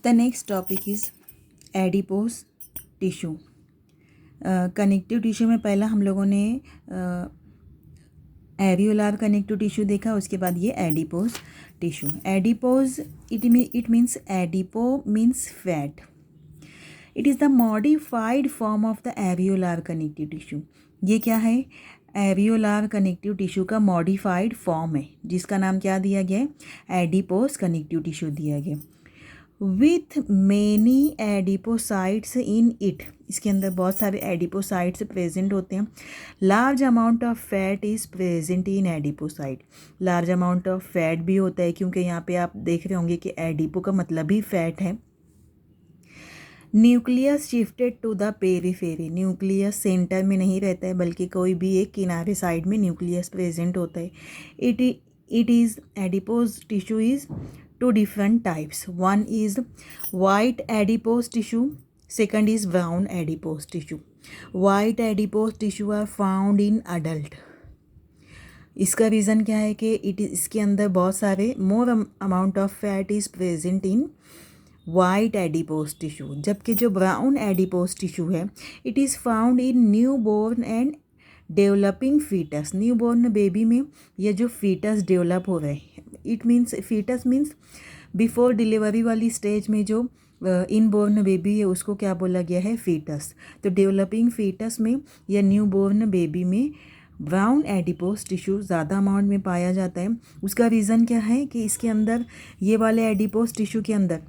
The next topic is adipose tissue. Connective tissue में पहला हम लोगों ने एरियोलार कनेक्टिव टिश्यू देखा, उसके बाद ये adipose tissue. Adipose it means adipo means fat. It is the modified form of the areolar connective tissue. ये क्या है? एरियोलार कनेक्टिव टिश्यू का मॉडिफाइड फॉर्म है जिसका नाम क्या दिया गया है? एडिपोज कनेक्टिव टिश्यू दिया गया. With many adipocytes in it. इसके अंदर बहुत सारे एडिपोसाइट्स प्रेजेंट होते हैं. Large amount of fat is present in adipocyte. Large amount of fat भी होता है क्योंकि यहाँ पे आप देख रहे होंगे कि एडिपो का मतलब ही फैट है. Nucleus shifted to the periphery. Nucleus centre में नहीं रहता है बल्कि कोई भी एक किनारे साइड में न्यूक्लियस प्रेजेंट होता है. It is adipose tissue is two different types. One is white adipose tissue, second is brown adipose tissue. White adipose tissue are found in adult. इसका रीज़न क्या है कि इसके अंदर बहुत सारे more amount of fat is present in white adipose tissue. जबकि जो ब्राउन एडिपोज टिश्यू है it is found in new born and developing foetus. New born baby में ये जो फीटस डेवलप हो रहे हैं, it means foetus means before delivery वाली स्टेज में जो इनबोर्न बेबी है उसको क्या बोला गया है? फीटस. तो डेवलपिंग फीटस में या न्यू बोर्न बेबी में ब्राउन एडिपोज टिश्यू ज़्यादा अमाउंट में पाया जाता है. उसका रीज़न क्या है कि इसके अंदर ये वाले एडिपोज टिश्यू के अंदर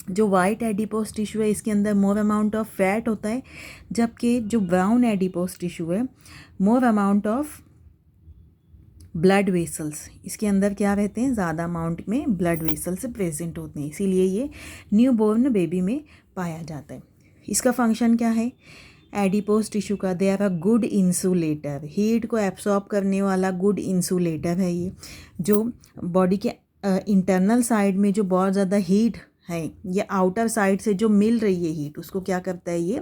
जो वाइट एडिपोज टिश्यू है इसके अंदर मोर अमाउंट ऑफ फैट होता है, जबकि जो ब्राउन एडिपोज टिश्यू है मोर अमाउंट ऑफ ब्लड वेसल्स. इसके अंदर क्या रहते हैं? ज़्यादा अमाउंट में ब्लड वेसल्स प्रेजेंट होते हैं, इसीलिए ये न्यू बोर्न बेबी में पाया जाता है. इसका फंक्शन क्या है एडिपोज टिश्यू का? They are a good insulator. Heat को एब्सॉर्ब करने वाला गुड इंसुलेटर है ये. जो बॉडी के इंटरनल साइड में जो बहुत ज़्यादा हीट है या आउटर साइड से जो मिल रही है हीट, उसको क्या करता है? ये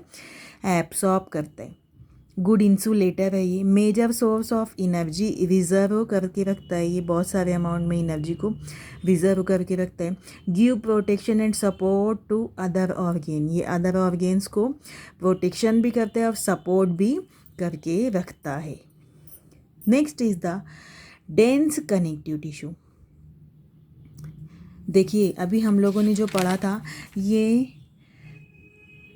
एब्सॉर्ब करता है. गुड इंसुलेटर है ये. Major source of energy reserve करके रखता है ये. बहुत सारे अमाउंट में एनर्जी को रिजर्व करके रखता है. Give protection and support to other organ. ये अदर ऑर्गेन्स को प्रोटेक्शन भी करता है और सपोर्ट भी करके रखता है. Next is the dense connective tissue. देखिए अभी हम लोगों ने जो पढ़ा था ये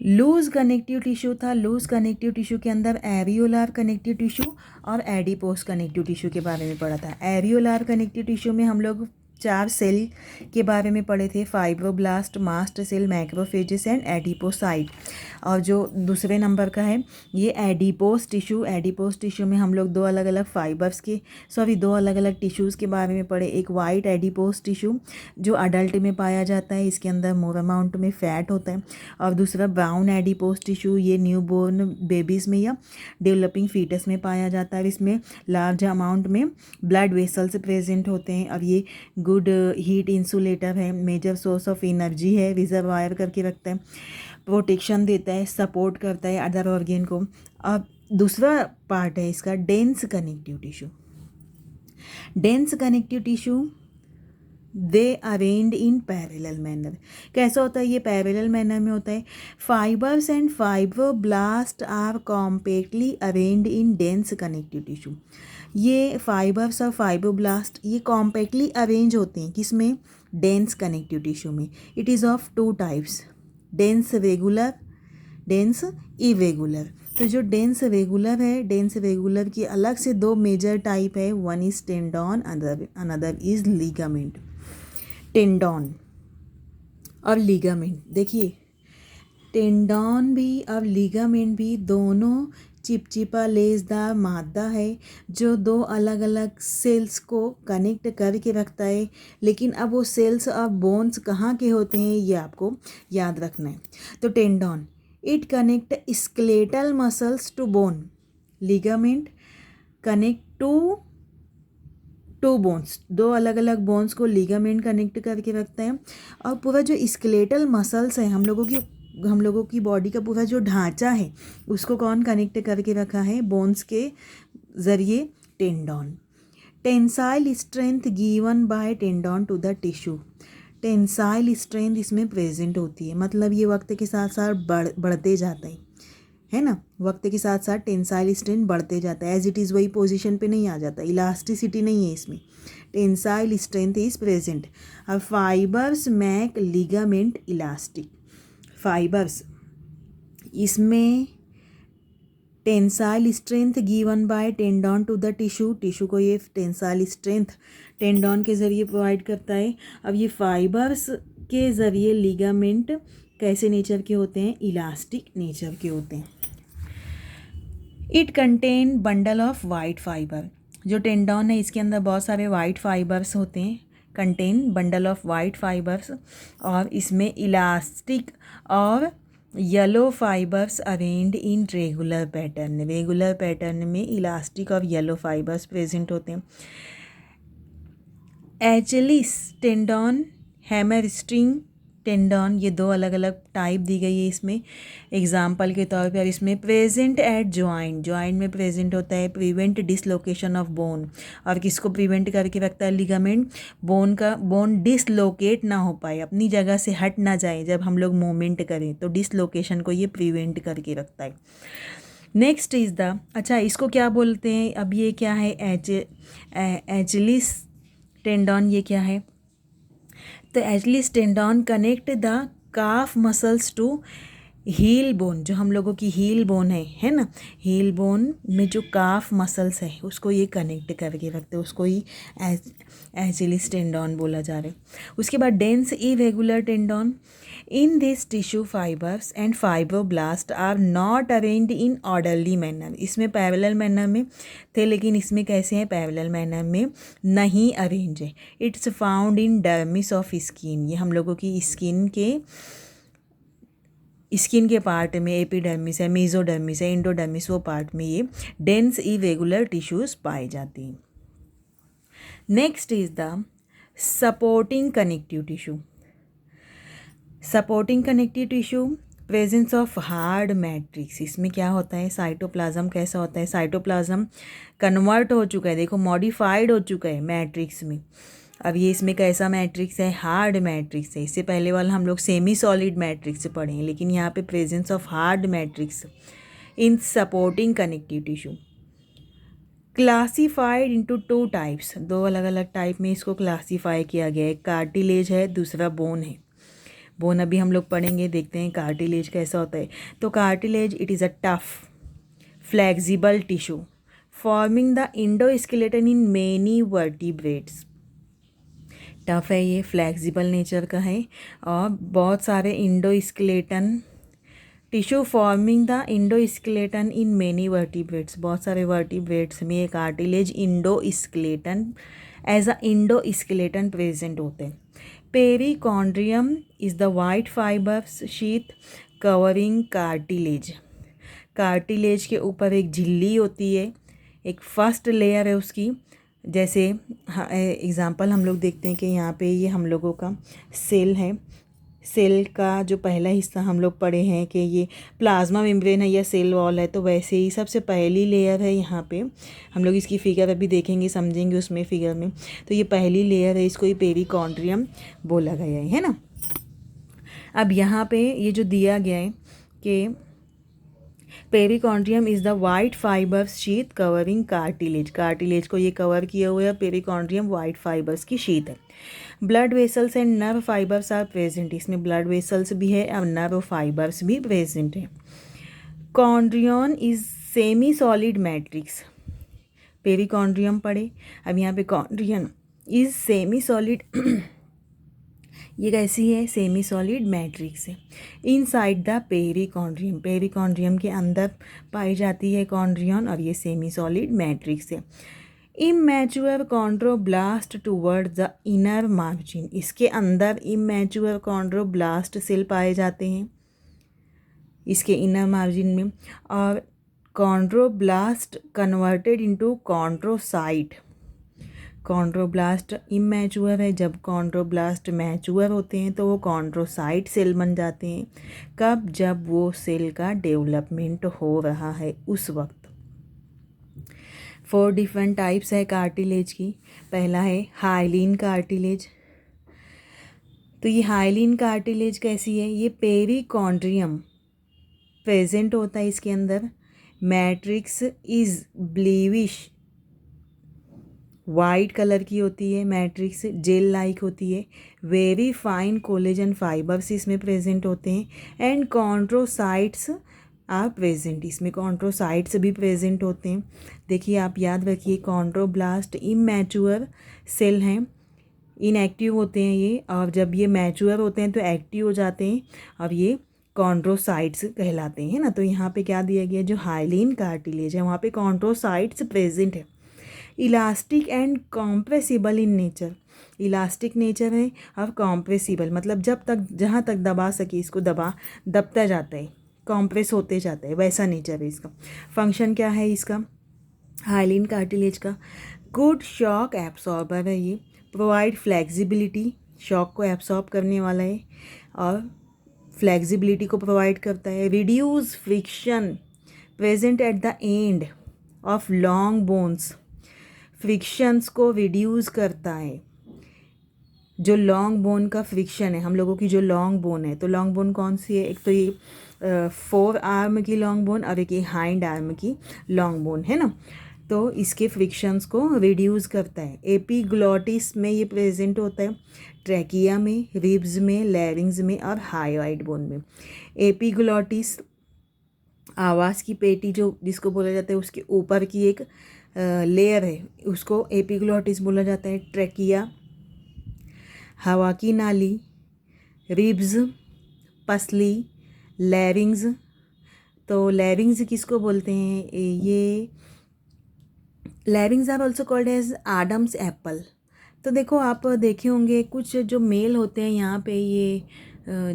लूज कनेक्टिव टिश्यू था. लूज कनेक्टिव टिश्यू के अंदर एरियोलार कनेक्टिव टिश्यू और एडिपोज कनेक्टिव टिश्यू के बारे में पढ़ा था. एरियोलार कनेक्टिव टिश्यू में हम लोग 4 सेल के बारे में पढ़े थे, fibroblast, mast cell, macrophages and adipocyte. और जो दूसरे नंबर का है ये एडिपोज टिश्यू. एडिपोज टिश्यू में हम लोग दो अलग अलग टिश्यूज़ के बारे में पढ़े. एक वाइट एडिपोज टिश्यू जो अडल्ट में पाया जाता है, इसके अंदर मोर अमाउंट में फैट होता है. और दूसरा ब्राउन एडिपोज टिश्यू, ये न्यू बोर्न बेबीज़ में या डेवलपिंग फीटस में पाया जाता है. इसमें लार्ज अमाउंट में ब्लड वेसल्स प्रेजेंट होते हैं और ये गुड हीट इंसुलेटर है. मेजर सोर्स ऑफ एनर्जी है, रिजर्वायर करके रखता है, प्रोटेक्शन देता है, सपोर्ट करता है अदर ऑर्गेन को. अब दूसरा पार्ट है इसका dense connective tissue. Dense connective tissue they arranged in parallel manner. कैसा होता है ये? पैरेलल मैनर में होता है. Fibres and fibroblast are compactly arranged in dense connective tissue. ये फाइबर्स और फाइब्रोब्लास्ट ये कॉम्पैक्टली अरेंज होते हैं किसमें? डेंस कनेक्टिव टिश्यू में. It is of 2 types, dense regular, dense irregular. तो जो डेंस रेगुलर है, डेंस रेगुलर की अलग से 2 मेजर टाइप है. One is tendon, another is ligament. Tendon और लिगामेंट, देखिए टेंडॉन भी और लिगामेंट भी दोनों चिपचिपा लेसदार मादा है जो 2 अलग अलग सेल्स को कनेक्ट करके रखता है. लेकिन अब वो सेल्स और बोन्स कहाँ के होते हैं ये आपको याद रखना है. तो tendon it connect skeletal muscles to bone. Ligament connect to bones. 2 अलग अलग बोन्स को लिगामेंट कनेक्ट करके रखता है. और पूरा जो स्केलेटल मसल्स है हम लोगों की बॉडी का पूरा जो ढांचा है उसको कौन कनेक्ट करके रखा है? बोन्स के ज़रिए tendon. Tensile strength given by tendon to the tissue. Tensile strength इसमें प्रेजेंट होती है, मतलब ये वक्त के साथ साथ बढ़ते जाता है ना, वक्त के साथ साथ टेंसाइल स्ट्रेंथ बढ़ते जाता है, एज इट इज़ वही पोजीशन पे नहीं आ जाता, इलास्टिसिटी नहीं है इसमें, टेंसाइल स्ट्रेंथ इज प्रेजेंट। अब fibres make ligament elastic, fibres इसमें tensile strength given by tendon to the tissue, tissue को ये टेंसाइल स्ट्रेंथ टेंडन के ज़रिए प्रोवाइड करता है। अब ये फाइबर्स के ज़रिए लिगामेंट कैसे नेचर के होते हैं, इलास्टिक नेचर के होते हैं। It contain bundle of white fibre, जो टेंडन है इसके अंदर बहुत सारे वाइट फाइबर्स होते हैं, contain bundle of white fibres, और इसमें इलास्टिक और yellow fibres arranged in regular pattern, regular pattern में इलास्टिक और येलो फाइबर्स प्रेजेंट होते हैं। एचेलिस टेंडन, हैमरस्ट्रिंग टेंडन, ये दो अलग अलग टाइप दी गई है इसमें। एग्जाम्पल के तौर पर इसमें प्रेजेंट एट जॉइंट, जॉइंट में प्रेजेंट होता है, प्रिवेंट डिसलोकेशन ऑफ बोन, और किसको प्रिवेंट करके रखता है, लिगामेंट, बोन डिसलोकेट ना हो पाए, अपनी जगह से हट ना जाए जब हम लोग मूवमेंट करें, तो डिसलोकेशन को ये प्रिवेंट करके रखता है। नेक्स्ट इज़ द, अच्छा इसको क्या बोलते हैं, अब ये क्या है, एचेलिस टेंडन, ये क्या है, तो Achilles tendon connect the calf muscles to heel bone, जो हम लोगों की हील बोन है ना, हील बोन में जो काफ मसल्स है उसको ये कनेक्ट करके रखते हैं, उसको ही एचेलिस टेंडन बोला जा रहा है। उसके बाद dense irregular tendon, in this tissue fibres and fibroblast are not arranged in orderly manner, इसमें पैरेलल मैनर में थे लेकिन इसमें कैसे हैं, पैरेलल मैनर में नहीं अरेंज है। It's found in dermis of skin, ये हम लोगों की स्किन के पार्ट में, एपिडर्मिस है, मेसोडर्मिस है, इंडोडर्मिस, वो पार्ट में ये डेंस इरेगुलर टिश्यूज पाए जाते हैं। Next is the supporting connective tissue, supporting connective tissue, presence of hard matrix, इसमें क्या होता है, साइटोप्लाज्म कैसा होता है, साइटोप्लाज्म कन्वर्ट हो चुका है, देखो मॉडिफाइड हो चुका है मैट्रिक्स में, अब ये इसमें कैसा मैट्रिक्स है, हार्ड मैट्रिक्स है। इससे पहले वाला हम लोग सेमी सॉलिड मैट्रिक्स पढ़े हैं, लेकिन यहाँ पे presence of hard matrix in supporting connective tissue. Classified into two types, दो अलग अलग टाइप में इसको क्लासीफाई किया गया है, कार्टिलेज है, दूसरा बोन है। बोन अभी हम लोग पढ़ेंगे, देखते हैं कार्टिलेज कैसा होता है। तो cartilage it is a tough flexible tissue forming the endoskeleton in many vertebrates, tough है ये, फ्लेक्सिबल नेचर का है, और बहुत सारे endoskeleton tissue forming the endoskeleton in many vertebrates, बहुत सारे वर्टिब्रेट्स में ये cartilage endoskeleton as a endoskeleton present होते हैं। Perichondrium is the white fibres sheath covering cartilage, cartilage के ऊपर एक झिल्ली होती है, एक फर्स्ट लेयर है उसकी, जैसे एग्जांपल हम लोग देखते हैं कि यहाँ पे ये हम लोगों का सेल है, सेल का जो पहला हिस्सा हम लोग पढ़े हैं कि ये प्लाज्मा मेम्ब्रेन है या सेल वॉल है, तो वैसे ही सबसे पहली लेयर है यहाँ पे, हम लोग इसकी फिगर अभी देखेंगे, समझेंगे उसमें फिगर में, तो ये पहली लेयर है, इसको ये पेरिकॉन्ड्रियम बोला गया है ना। अब यहाँ पे ये जो दिया गया है कि perichondrium is the white fibres sheath covering cartilage, cartilage को ये कवर किया हुआ है, पेरिकॉन्ड्रियम वाइट फाइबर्स की शीथ है। Blood vessels and nerve fibres are present, इसमें ब्लड वेसल्स भी है और नर्व फाइबर्स भी प्रेजेंट है। Chondrin is semi solid matrix, perichondrium पढ़े, अब यहाँ पे कॉन्ड्रियन इज सेमी सॉलिड ये कैसी है, सेमी सॉलिड मैट्रिक्स है। इनसाइड द पेरिकॉन्ड्रियम, पेरिकॉन्ड्रियम के अंदर पाई जाती है कॉन्ड्रियन, और ये सेमी सॉलिड मैट्रिक्स है। Immature chondroblast toward the inner margin, इसके अंदर इमैच्योर कॉन्ड्रोब्लास्ट सेल पाए जाते हैं इसके इनर मार्जिन में, और chondroblast converted into chondrocyte, chondroblast immature है, जब कॉन्ड्रोब्लास्ट मैच्योर होते हैं तो वो कॉन्ड्रोसाइट सेल बन जाते हैं, कब, जब वो सेल का डेवलपमेंट हो रहा है उस वक्त। 4 डिफरेंट टाइप्स है कार्टिलेज की, पहला है हाइलिन कार्टिलेज, तो ये हाइलिन कार्टिलेज कैसी है, ये पेरिकॉन्ड्रियम प्रेजेंट होता है इसके अंदर। Matrix is bluish, white colour की होती है मैट्रिक्स, जेल लाइक होती है। वेरी फाइन कोलेजन फाइबर्स इसमें प्रेजेंट होते हैं एंड कॉन्ट्रोसाइट्स आर प्रेजेंट, इसमें कॉन्ट्रोसाइट्स भी प्रेजेंट होते हैं। देखिए आप याद रखिए, कॉन्ट्रोब्लास्ट इमैच्योर सेल हैं, इनएक्टिव होते हैं ये, और जब ये मैच्योर होते हैं तो एक्टिव हो जाते हैं और ये कॉन्ट्रोसाइट्स कहलाते हैं ना। तो यहाँ पे क्या दिया गया, जो हाइलिन कार्टिलेज है वहाँ पे कॉन्ट्रोसाइट्स प्रेजेंट है। Elastic and compressible in nature, elastic nature है और कॉम्प्रेसिबल, मतलब जब तक जहाँ तक दबा सके इसको दबता जाता है, कॉम्प्रेस होते जाता है, वैसा नेचर है इसका। फंक्शन क्या है इसका हाइलिन कार्टिलेज का, गुड शॉक एब्सॉर्बर है ये, प्रोवाइड फ्लेक्सिबिलिटी, शॉक को एब्सॉर्ब करने वाला है और फ्लेक्सिबिलिटी को प्रोवाइड करता है। Reduce friction present at the end of long bones, frictions को रिड्यूस करता है। जो लॉन्ग बोन का फ्रिक्शन है, हम लोगों की जो लॉन्ग बोन है, तो लॉन्ग बोन कौन सी है, एक तो ये 4 आर्म की लॉन्ग बोन और एक ये हाइंड आर्म की लॉन्ग बोन है ना, तो इसके फ्रिक्शंस को रिड्यूस करता है। एपिग्लॉटिस में ये प्रेजेंट होता है, ट्रैकिया में, रिब्स में, लैरिंग्स में और हायोइड बोन में। एपिग्लॉटिस आवाज़ की पेटी जो जिसको बोला जाता है, उसके ऊपर की एक लेयर है, उसको एपिग्लॉटिस बोला जाता है। ट्रैकिया, हवा की नाली, रिब्स, पसली, लैरिंग्स। तो लैरिंग्स किसको बोलते हैं, ये larynx are also called as Adam's apple. तो देखो आप देखे होंगे कुछ जो मेल होते हैं यहाँ पे, ये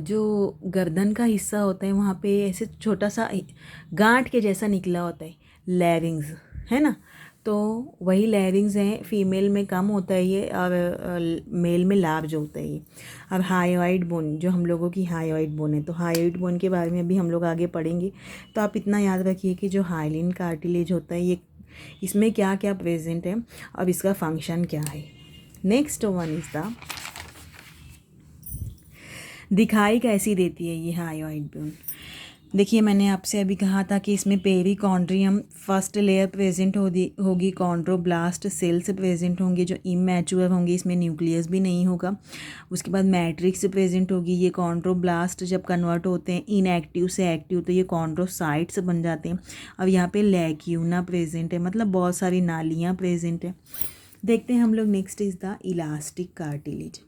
जो गर्दन का हिस्सा होता है वहाँ पे ऐसे छोटा सा गांठ के जैसा निकला होता है, लैरिंग्स है ना। तो वही लैरिंग्स हैं, फीमेल में कम होता है ये और मेल में लार्ज होता है ये। और हायोइड बोन, जो हम लोगों की हायोइड बोन है, तो हायोइड बोन के बारे में अभी हम लोग आगे पढ़ेंगे। तो आप इतना याद रखिए कि जो हाइलिन कार्टिलेज होता है ये, इसमें क्या क्या प्रेजेंट है और इसका फंक्शन क्या है। नेक्स्ट वन इज द, दिखाई कैसी देती है ये हायोइड बोन। देखिए मैंने आपसे अभी कहा था कि इसमें पेरिकॉन्ड्रियम फर्स्ट लेयर प्रेजेंट होगी, कॉन्ड्रोब्लास्ट सेल्स प्रेजेंट होंगे जो इमैच्योर होंगे, इसमें न्यूक्लियस भी नहीं होगा। उसके बाद मैट्रिक्स प्रेजेंट होगी, ये कॉन्ड्रोब्लास्ट जब कन्वर्ट होते हैं इनएक्टिव से एक्टिव तो ये कॉन्ड्रोसाइट्स बन जाते हैं। अब यहाँ पे लैक्यूना प्रेजेंट है, मतलब बहुत सारी नालियाँ प्रेजेंट है। देखते हैं हम लोग, next is the elastic cartilage.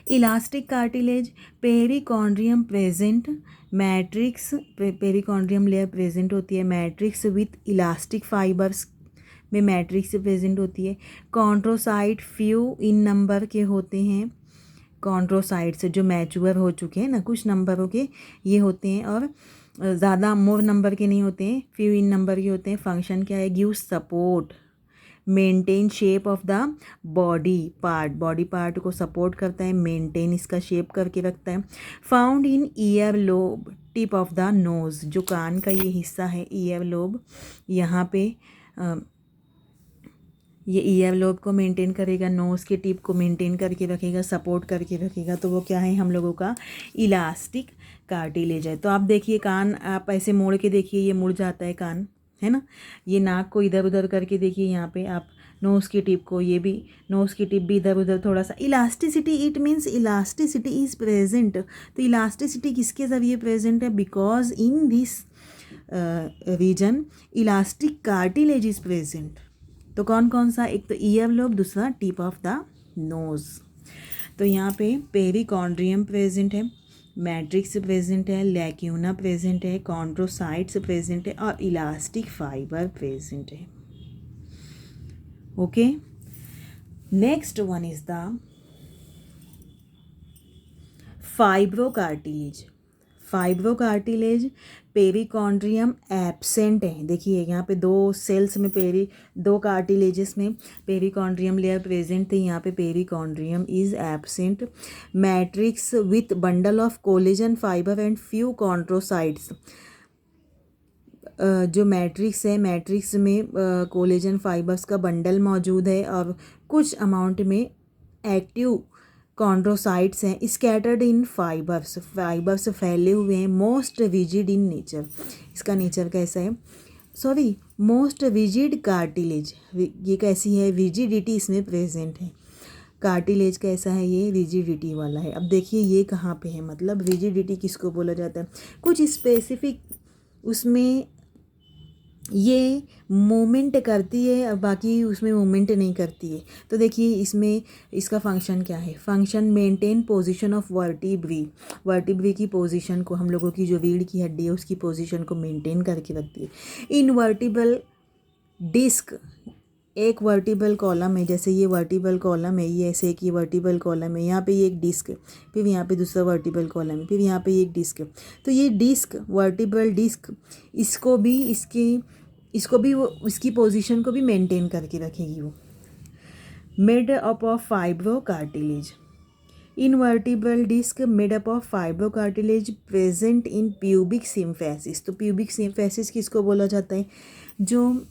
Elastic cartilage, perichondrium present, matrix, perichondrium layer present होती है, मैट्रिक्स विथ इलास्टिक फाइबर्स में मैट्रिक्स प्रेजेंट होती है। कॉन्ट्रोसाइट फ्यू इन नंबर के होते हैं, कॉन्ट्रोसाइट्स जो मैच्योर हो चुके हैं ना, कुछ नंबरों के ये होते हैं और ज़्यादा मोर नंबर के नहीं होते हैं, फ्यू इन नंबर के होते हैं। फंक्शन क्या है, give support, maintain shape of the body part को सपोर्ट करता है, मेंटेन इसका शेप करके रखता है। Found in earlobe, tip of the nose, जो कान का ये हिस्सा है ईयर लोब, यहाँ पे ये ईयर लोब को मेंटेन करेगा, नोज़ के टिप को मेंटेन करके रखेगा, सपोर्ट करके रखेगा। तो वो क्या है, हम लोगों का इलास्टिक कार्टिलेज है। तो आप देखिए कान, आप ऐसे मोड़ के देखिए, ये मुड़ जाता है कान, है ना। ये नाक को इधर उधर करके देखिए, यहाँ पे आप नोज़ की टिप को, ये भी नोज़ की टिप भी इधर उधर थोड़ा सा। Elasticity, it means elasticity is present. तो इलास्टिसिटी किसके ज़रिए प्रेजेंट है, because in this region elastic cartilage is present. तो कौन कौन सा, एक तो ईयर लोब, दूसरा टिप ऑफ द नोज़। तो यहाँ पे पेरिकॉन्ड्रियम प्रेजेंट है, मैट्रिक्स प्रेजेंट है, लैक्यूना प्रेजेंट है, कॉन्ट्रोसाइट्स प्रेजेंट है और इलास्टिक फाइबर प्रेजेंट है। Okay, next one is the fibrocartilage. Fibrocartilage, perichondrium absent है। देखिए यहाँ पे दो सेल्स में दो कार्टिलेजेस में पेरिकॉन्ड्रियम लेयर प्रेजेंट थे, यहाँ पे perichondrium is absent. Matrix with bundle of collagen fibre and few chondrocytes, जो मैट्रिक्स है, मैट्रिक्स में कोलेजन फाइबर्स का बंडल मौजूद है और कुछ अमाउंट में एक्टिव कॉन्ड्रोसाइट्स हैं स्कैटर्ड इन फाइबर्स फैले हुए हैं, मोस्ट रिजिड इन नेचर, इसका नेचर कैसा है, सॉरी मोस्ट रिजिड कार्टिलेज, ये कैसी है, रिजिडिटी इसमें प्रेजेंट है, कार्टिलेज कैसा है, ये रिजिडिटी वाला है। अब देखिए ये कहाँ पे है, मतलब रिजिडिटी किसको बोला जाता है, कुछ स्पेसिफिक उसमें ये मूवमेंट करती है और बाकी उसमें मूवमेंट नहीं करती है। तो देखिए इसमें इसका फंक्शन क्या है, function maintain position of vertebrae की पोजीशन को, हम लोगों की जो रीढ़ की हड्डी है उसकी पोजीशन को मेंटेन करके रखती है। इनवर्टिबल डिस्क, एक वर्टिबल कॉलम है, जैसे ये वर्टिबल कॉलम है, ये ऐसे एक ये वर्टिबल कॉलम है, यहाँ पे ये एक डिस्क है, फिर यहाँ पे दूसरा वर्टिबल कॉलम है, फिर यहाँ पे एक डिस्क है। तो ये डिस्क, वर्टिबल डिस्क, इसको भी वो इसकी पोजीशन को भी मेंटेन करके रखेगी वो। Made up of fibro cartilage, invertible disc made up of fibro cartilage present in pubic symphysis. तो प्यूबिक सिम्फेसिस किसको बोला जाता है, जो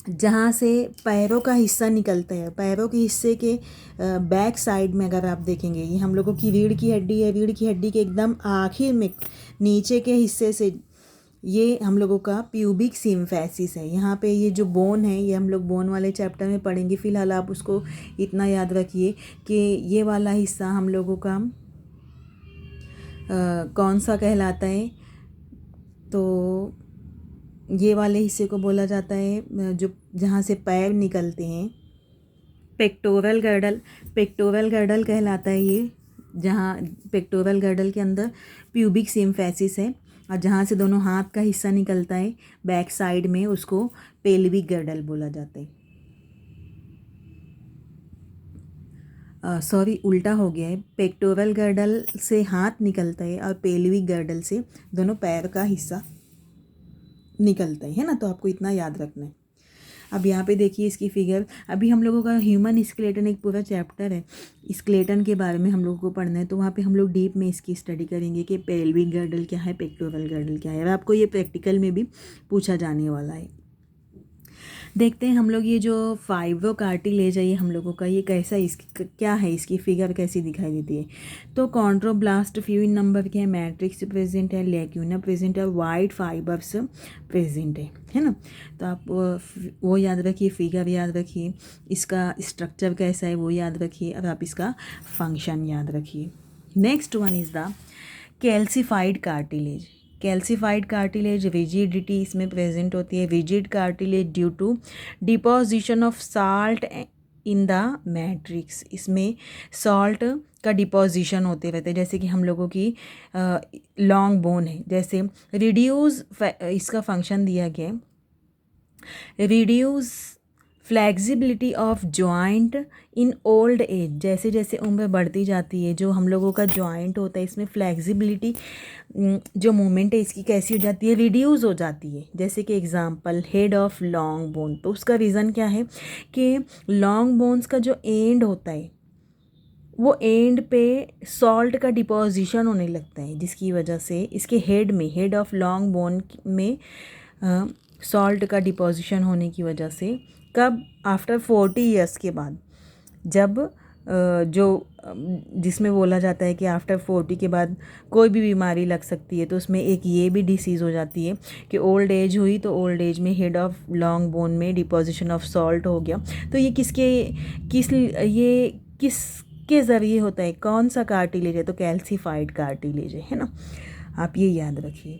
जहाँ से पैरों का हिस्सा निकलता है, पैरों के हिस्से के बैक साइड में अगर आप देखेंगे, ये हम लोगों की रीढ़ की हड्डी है, रीढ़ की हड्डी के एकदम आखिर में नीचे के हिस्से से ये हम लोगों का प्यूबिक सिम्फेसिस है। यहाँ पे ये जो बोन है, ये हम लोग बोन वाले चैप्टर में पढ़ेंगे, फ़िलहाल आप उसको इतना याद रखिए कि ये वाला हिस्सा हम लोगों का कौन सा कहलाता है, तो ये वाले हिस्से को बोला जाता है जो जहाँ से पैर निकलते हैं, पेक्टोरल गर्डल कहलाता है ये, जहाँ पेक्टोरल गर्डल के अंदर प्यूबिक सिम्फेसिस है, और जहाँ से दोनों हाथ का हिस्सा निकलता है बैक साइड में, उसको पेल्विक गर्डल बोला जाता है। सॉरी उल्टा हो गया है, पेक्टोरल गर्डल से हाथ निकलता है और पेल्विक गर्डल से दोनों पैर का हिस्सा निकलता है ना, तो आपको इतना याद रखना है। अब यहाँ पे देखिए इसकी फिगर, अभी हम लोगों का ह्यूमन स्केलेटन एक पूरा चैप्टर है, स्केलेटन के बारे में हम लोगों को पढ़ना है, तो वहाँ पे हम लोग डीप में इसकी स्टडी करेंगे कि पेल्विक गर्डल क्या है, पेक्टोरल गर्डल क्या है, और आपको ये प्रैक्टिकल में भी पूछा जाने वाला है। देखते हैं हम लोग ये जो फाइब्रो कार्टिलेज है, ये हम लोगों का ये कैसा, इसकी क्या है, इसकी फिगर कैसी दिखाई देती है। तो कॉन्ट्रोब्लास्ट फ्यू इन नंबर के हैं, मैट्रिक्स प्रेजेंट है, लैक्यूना प्रेजेंट है, वाइट फाइबर्स प्रेजेंट है ना। तो आप वो याद रखिए, फिगर याद रखिए, इसका स्ट्रक्चर कैसा है वो याद रखिए, और आप इसका फंक्शन याद रखिए। Next one is the calcified cartilage. Calcified cartilage rigidity इसमें प्रेजेंट होती है, rigid cartilage due to deposition of salt in the matrix, इसमें सॉल्ट का डिपोजिशन होते रहते हैं, जैसे कि हम लोगों की लॉन्ग बोन है, जैसे रिड्यूस, इसका फंक्शन दिया गया है, reduce flexibility of joint in old age, जैसे जैसे उम्र बढ़ती जाती है, जो हम लोगों का जॉइंट होता है इसमें फ्लेक्सिबिलिटी, जो मूवमेंट है इसकी कैसी हो जाती है, रिड्यूस हो जाती है। जैसे कि example head of long bone, तो उसका रीज़न क्या है कि लॉन्ग बोन्स का जो एंड होता है वो एंड पे सॉल्ट का डिपोजिशन होने लगता है, जिसकी वजह से इसके हेड में, हेड ऑफ लॉन्ग बोन में सॉल्ट का डिपोजिशन होने की वजह से, कब, आफ्टर 40 ईयर्स के बाद, जब जो जिसमें बोला जाता है कि आफ्टर 40 के बाद कोई भी बीमारी लग सकती है, तो उसमें एक ये भी डिसीज़ हो जाती है कि ओल्ड एज हुई, तो ओल्ड एज में हेड ऑफ लॉन्ग बोन में डिपोजिशन ऑफ सॉल्ट हो गया। तो ये किसके ज़रिए होता है, कौन सा कार्टिलेज है, तो कैल्सिफाइड कार्टिलेज है ना, आप ये याद रखिए।